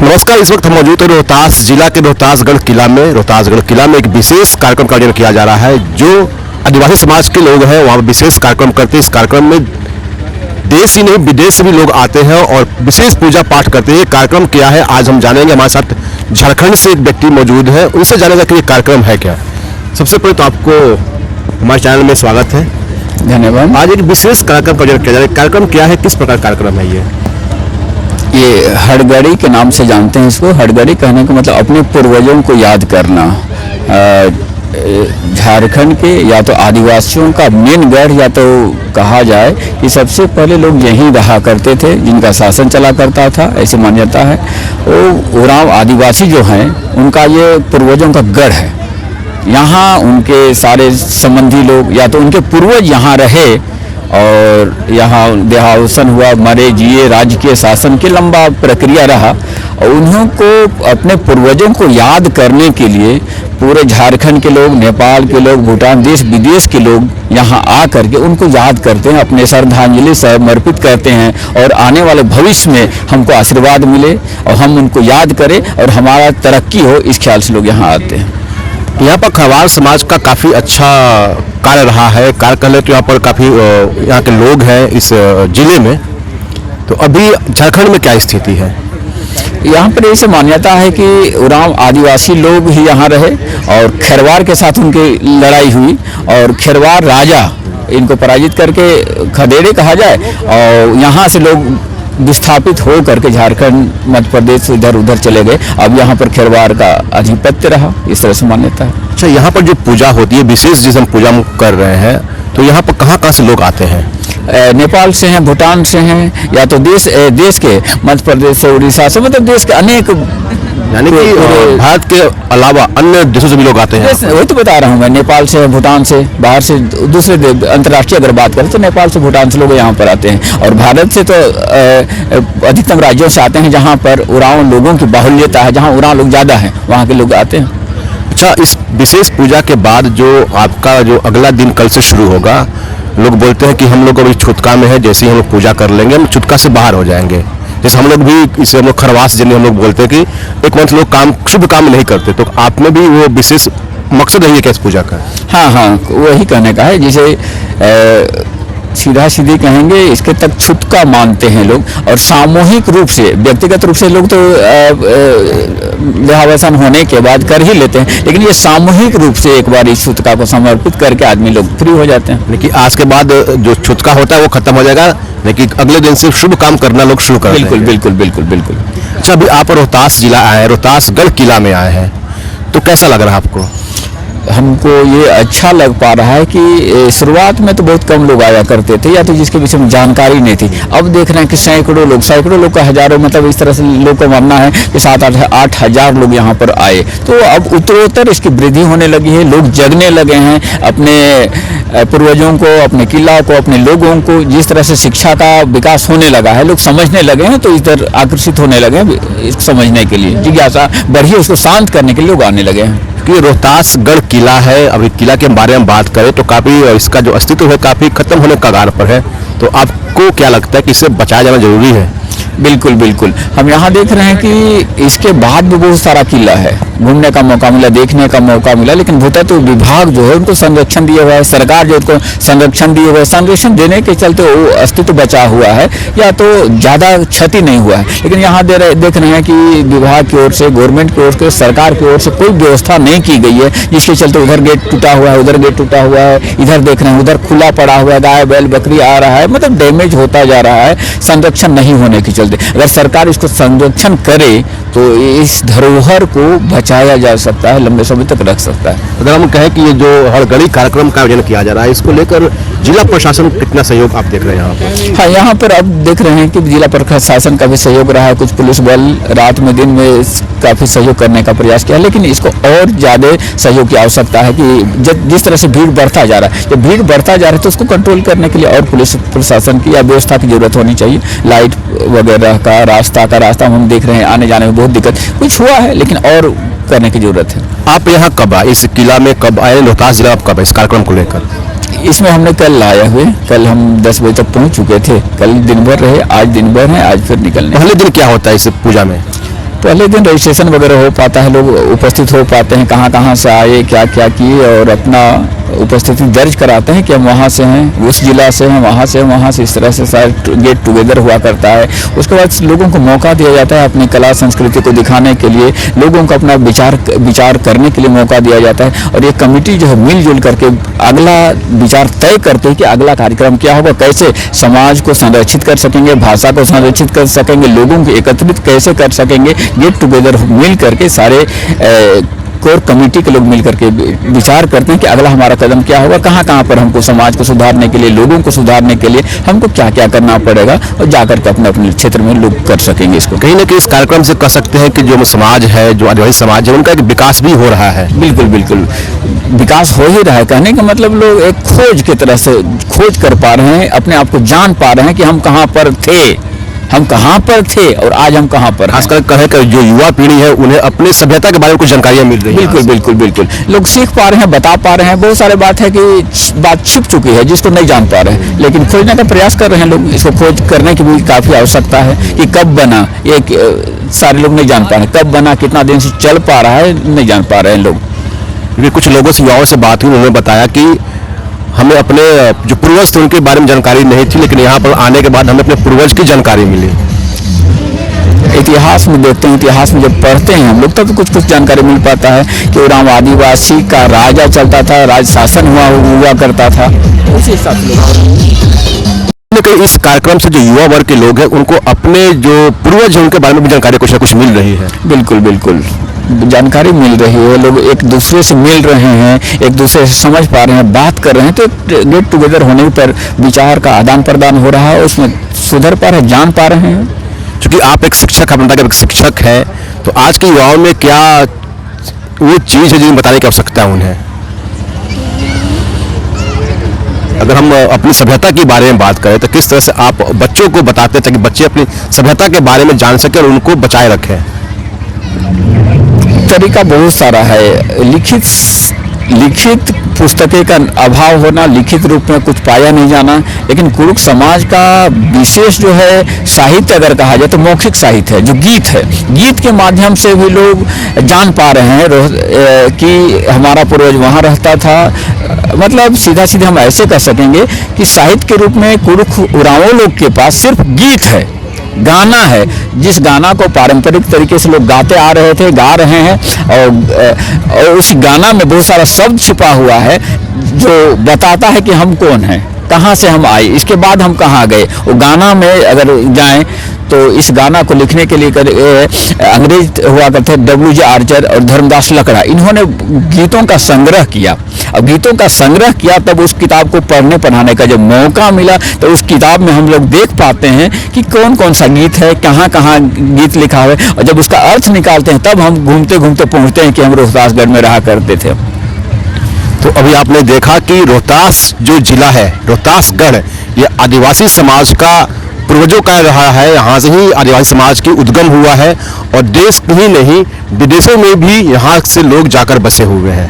नमस्कार। इस वक्त हम मौजूद है रोहतास जिला के रोहतासगढ़ किला में। रोहतासगढ़ किला में एक विशेष कार्यक्रम का आयोजन किया जा रहा है। जो आदिवासी समाज के लोग हैं वहाँ विशेष कार्यक्रम करते हैं। इस कार्यक्रम में देश ही नहीं विदेश से भी लोग आते हैं और विशेष पूजा पाठ करते हैं। ये कार्यक्रम क्या है आज हम जानेंगे। हमारे साथ झारखंड से एक व्यक्ति मौजूद है, उनसे जानेगा कि ये कार्यक्रम है क्या। सबसे पहले तो आपको हमारे चैनल में स्वागत है। धन्यवाद। आज एक विशेष कार्यक्रम का आयोजन किया जा रहा है। कार्यक्रम क्या है, किस प्रकार कार्यक्रम है ये हड़गड़ी के नाम से जानते हैं इसको। हड़गड़ी कहने का मतलब अपने पूर्वजों को याद करना। झारखंड के या तो आदिवासियों का मेन गढ़ या तो कहा जाए कि सबसे पहले लोग यहीं रहा करते थे, जिनका शासन चला करता था, ऐसी मान्यता है। वो उरांव आदिवासी जो हैं उनका ये पूर्वजों का गढ़ है। यहाँ उनके सारे संबंधी लोग या तो उनके पूर्वज यहाँ रहे और यहाँ देहावसन हुआ, मरे जिए, राजकीय शासन की लंबा प्रक्रिया रहा। और उन्हों को अपने पूर्वजों को याद करने के लिए पूरे झारखंड के लोग, नेपाल के लोग, भूटान, देश विदेश के लोग यहाँ आ करके उनको याद करते हैं, अपने श्रद्धांजलि समर्पित करते हैं और आने वाले भविष्य में हमको आशीर्वाद मिले और हम उनको याद करें और हमारा तरक्की हो, इस ख्याल से लोग यहाँ आते हैं। यहाँ पर खरवार समाज का काफ़ी अच्छा कार्य रहा है। कार्य कर ले तो यहाँ पर काफ़ी यहाँ के लोग हैं इस जिले में। तो अभी झारखंड में क्या स्थिति है? यहाँ पर ऐसे मान्यता है कि उरांव आदिवासी लोग ही यहाँ रहे और खरवार के साथ उनकी लड़ाई हुई और खरवार राजा इनको पराजित करके खदेड़े कहा जाए और यहाँ से लोग विस्थापित हो करके झारखंड, मध्य प्रदेश इधर उधर चले गए। अब यहाँ पर खरवार का आधिपत्य रहा, इस तरह से मान्यता है। अच्छा, यहाँ पर जो पूजा होती है, विशेष जिस हम पूजा कर रहे हैं, तो यहाँ पर कहाँ से लोग आते हैं? नेपाल से हैं, भूटान से हैं, या तो देश के मध्य प्रदेश से, उड़ीसा से, मतलब देश के अनेक, यानी कि भारत के अलावा अन्य देशों से भी लोग आते हैं। वही तो बता रहा हूँ मैं, नेपाल से, भूटान से, बाहर से, दूसरे अंतर्राष्ट्रीय अगर बात करें तो नेपाल से, भूटान से लोग यहाँ पर आते हैं। और भारत से तो अधिकतम राज्यों से आते हैं जहाँ पर उरांव लोगों की बाहुल्यता है, जहाँ उरांव लोग ज़्यादा हैं, वहाँ के लोग आते हैं। अच्छा, इस विशेष पूजा के बाद जो आपका जो अगला दिन कल से शुरू होगा, लोग बोलते हैं कि हम लोग अभी छुतका में है, जैसे ही हम लोग पूजा कर लेंगे हम छुतका से बाहर हो जाएंगे। जैसे हम लोग भी इसे हम लोग खरवास जिले हम लोग बोलते हैं कि एक मंथ लोग काम शुभ काम नहीं करते, तो आप में भी वो विशेष मकसद है क्या इस पूजा का? हाँ, वही कहने का है। जैसे सीधा सीधी कहेंगे, इसके तक छुतका मानते हैं लोग और सामूहिक रूप से, व्यक्तिगत रूप से लोग तो देहावसान होने के बाद कर ही लेते हैं, लेकिन ये सामूहिक रूप से एक बार इस छुतका को समर्पित करके आदमी लोग फ्री हो जाते हैं। लेकिन आज के बाद जो छुतका होता है वो खत्म हो जाएगा, लेकिन अगले दिन से शुभ काम करना लोग शुरू कर बिल्कुल बिल्कुल बिल्कुल बिल्कुल। अच्छा, अभी आप रोहतास जिला आए हैं, रोहतासगढ़ किला में आए हैं, तो कैसा लग रहा है आपको? हमको ये अच्छा लग पा रहा है कि शुरुआत में तो बहुत कम लोग आया करते थे या तो जिसके विषय में जानकारी नहीं थी। अब देख रहे हैं कि सैकड़ों लोग का हजारों, मतलब इस तरह से लोग का मानना है कि 7-8 हजार लोग यहाँ पर आए। तो अब उत्तरोत्तर इसकी वृद्धि होने लगी है, लोग जगने लगे हैं अपने पूर्वजों को, अपने किला को, अपने लोगों को। जिस तरह से शिक्षा का विकास होने लगा है, लोग समझने लगे हैं, तो इधर आकर्षित होने लगे हैं इसको समझने के लिए, जिज्ञासा बढ़ी, उसको शांत करने के लिए लोग आने लगे हैं। कि रोहतासगढ़ किला है, अभी किला के बारे में बात करें तो काफ़ी इसका जो अस्तित्व है काफ़ी खत्म होने के कगार पर है, तो आपको क्या लगता है कि इसे बचाया जाना जरूरी है? बिल्कुल बिल्कुल। हम यहाँ देख रहे हैं कि इसके बाद भी बहुत सारा किला है, घूमने का मौका मिला, देखने का मौका मिला, लेकिन भूतत्व विभाग जो है उनको संरक्षण दिया हुआ है, सरकार जो उसको संरक्षण दिए हुए, संरक्षण देने के चलते वो अस्तित्व बचा हुआ है या तो ज़्यादा क्षति नहीं हुआ है। लेकिन यहाँ देख रहे हैं कि विभाग की ओर से, गवर्नमेंट की ओर से, सरकार की ओर से कोई व्यवस्था नहीं की गई है, जिसके चलते उधर गेट टूटा हुआ है, उधर गेट टूटा हुआ है, इधर देख रहे हैं उधर खुला पड़ा हुआ है, गाय बैल बकरी आ रहा है, मतलब डैमेज होता जा रहा है संरक्षण नहीं होने के चलते। अगर सरकार इसको संरक्षण करे तो इस धरोहर को बचाया जा सकता है, लंबे समय तक रख सकता है। अगर हम कहें कि ये जो हड़गड़ी कार्यक्रम का आयोजन किया जा रहा है, इसको लेकर जिला प्रशासन कितना सहयोग आप देख रहे हैं यहाँ पर? हाँ, यहाँ पर अब देख रहे हैं कि जिला प्रशासन का भी सहयोग रहा है, कुछ पुलिस बल रात में दिन में काफ़ी सहयोग करने का प्रयास किया, लेकिन इसको और ज़्यादा सहयोग की आवश्यकता है कि जिस तरह से भीड़ बढ़ता जा रहा है, जब भीड़ बढ़ता जा रहा है तो उसको कंट्रोल करने के लिए और पुलिस प्रशासन की या व्यवस्था की जरूरत होनी चाहिए। लाइट वगैरह का, रास्ता हम देख रहे हैं आने जाने में बहुत दिक्कत कुछ हुआ है, लेकिन और करने की जरूरत है। आप यहाँ कब आए, इस किला में कब आए, रोहतास जिला आप कब आए इस कार्यक्रम को लेकर? इसमें हमने कल आए हुए, कल हम 10 बजे तक पहुंच चुके थे, कल दिन भर रहे, आज दिन भर है, आज फिर निकलने। पहले दिन क्या होता है इस पूजा में? पहले दिन रजिस्ट्रेशन वगैरह हो पाता है, लोग उपस्थित हो पाते हैं, कहाँ कहाँ से आए, क्या क्या किए और अपना उपस्थिति दर्ज कराते हैं कि हम वहाँ से हैं, उस जिला से हैं, वहाँ से, इस तरह से सारे गेट टुगेदर हुआ करता है। उसके बाद लोगों को मौका दिया जाता है अपनी कला संस्कृति को दिखाने के लिए, लोगों को अपना विचार करने के लिए मौका दिया जाता है। और ये कमेटी जो है मिलजुल करके अगला विचार तय करते हैं कि अगला कार्यक्रम क्या होगा, कैसे समाज को संरक्षित कर सकेंगे, भाषा को संरक्षित कर सकेंगे, लोगों को एकत्रित कैसे कर सकेंगे। गेट टुगेदर मिल करके सारे कोर कमेटी के लोग मिलकर के विचार करते हैं कि अगला हमारा कदम क्या होगा, कहाँ कहाँ पर हमको समाज को सुधारने के लिए, लोगों को सुधारने के लिए हमको क्या क्या करना पड़ेगा और जाकर के अपने अपने क्षेत्र में लोग कर सकेंगे इसको। कहीं ना कहीं इस कार्यक्रम से कह सकते हैं कि जो समाज है, जो आदिवासी समाज है, उनका एक विकास भी हो रहा है। बिल्कुल बिल्कुल विकास हो ही रहा है। कहने का मतलब लोग एक खोज की तरह से खोज कर पा रहे हैं, अपने आप को जान पा रहे हैं कि हम कहाँ पर थे और आज हम कहाँ पर। खासकर कहें कि जो युवा पीढ़ी है उन्हें अपने सभ्यता के बारे में कुछ जानकारियां मिल रही है। बिल्कुल लोग सीख पा रहे हैं, बता पा रहे हैं। बहुत सारे बात है कि बात छिप चुकी है जिसको नहीं जान पा रहे हैं, लेकिन खोजने का प्रयास कर रहे हैं लोग। इसको खोज करने की भी काफ़ी आवश्यकता है कि कब बना, ये सारे लोग नहीं जान पा रहे हैं। कब बना, कितना दिन से चल पा रहा है, नहीं जान पा रहे हैं लोग। क्योंकि कुछ लोगों से, युवाओं से बात हुई, उन्होंने बताया कि हमें अपने जो पूर्वज थे उनके बारे में जानकारी नहीं थी, लेकिन यहाँ पर आने के बाद हमें अपने पूर्वज की जानकारी मिली। इतिहास में देखते हैं, इतिहास में जब पढ़ते हैं हम लोग तब तो कुछ जानकारी मिल पाता है कि उरांव आदिवासी का राजा चलता था, राज शासन हुआ करता था। उसी हिसाब से इस कार्यक्रम से जो युवा वर्ग के लोग हैं उनको अपने जो पूर्वज हैं उनके बारे में भी जानकारी कुछ ना कुछ मिल रही है। बिल्कुल जानकारी मिल रही है, लोग एक दूसरे से मिल रहे हैं, एक दूसरे से समझ पा रहे हैं, बात कर रहे हैं। तो गेट टुगेदर होने पर विचार का आदान प्रदान हो रहा है, उसमें सुधर पा रहे हैं, जान पा रहे हैं। क्योंकि आप एक शिक्षक, आप एक शिक्षक है, तो आज के युवाओं में क्या वो चीज़ है जिन्हें बताने की आवश्यकता है उन्हें? अगर हम अपनी सभ्यता के बारे में बात करें तो किस तरह से आप बच्चों को बताते हैं ताकि बच्चे अपनी सभ्यता के बारे में जान सकें और उनको बचाए रखें? तरीका बहुत सारा है। लिखित पुस्तकें का अभाव होना, लिखित रूप में कुछ पाया नहीं जाना, लेकिन कुरुक समाज का विशेष जो है साहित्य अगर कहा जाए तो मौखिक साहित्य है, जो गीत है। गीत के माध्यम से भी लोग जान पा रहे हैं कि हमारा पूर्वज वहाँ रहता था। मतलब सीधा हम ऐसे कह सकेंगे कि साहित्य के रूप में कुरुक उरांव लोग के पास सिर्फ गीत है, गाना है, जिस गाना को पारंपरिक तरीके से लोग गाते आ रहे थे, गा रहे हैं। और उस गाना में बहुत सारा शब्द छिपा हुआ है जो बताता है कि हम कौन हैं, कहाँ से हम आए, इसके बाद हम कहाँ गए। वो गाना में अगर जाएं तो इस गाना को लिखने के लिए अंग्रेज हुआ करते W.J. आर्चर और धर्मदास लकड़ा, इन्होंने गीतों का संग्रह किया। अब गीतों का संग्रह किया तब उस किताब को पढ़ने पढ़ाने का जब मौका मिला तो उस किताब में हम लोग देख पाते हैं कि कौन कौन सा गीत है, कहाँ कहाँ गीत लिखा है। और जब उसका अर्थ निकालते हैं तब हम घूमते घूमते पहुँचते हैं कि हम रोहतासगढ़ में रहा करते थे। तो अभी आपने देखा कि रोहतास जो जिला है, रोहतासगढ़, ये आदिवासी समाज का पूर्वजों का रहा है। यहाँ से ही आदिवासी समाज की उद्गम हुआ है और देश ही नहीं विदेशों में भी यहाँ से लोग जाकर बसे हुए हैं।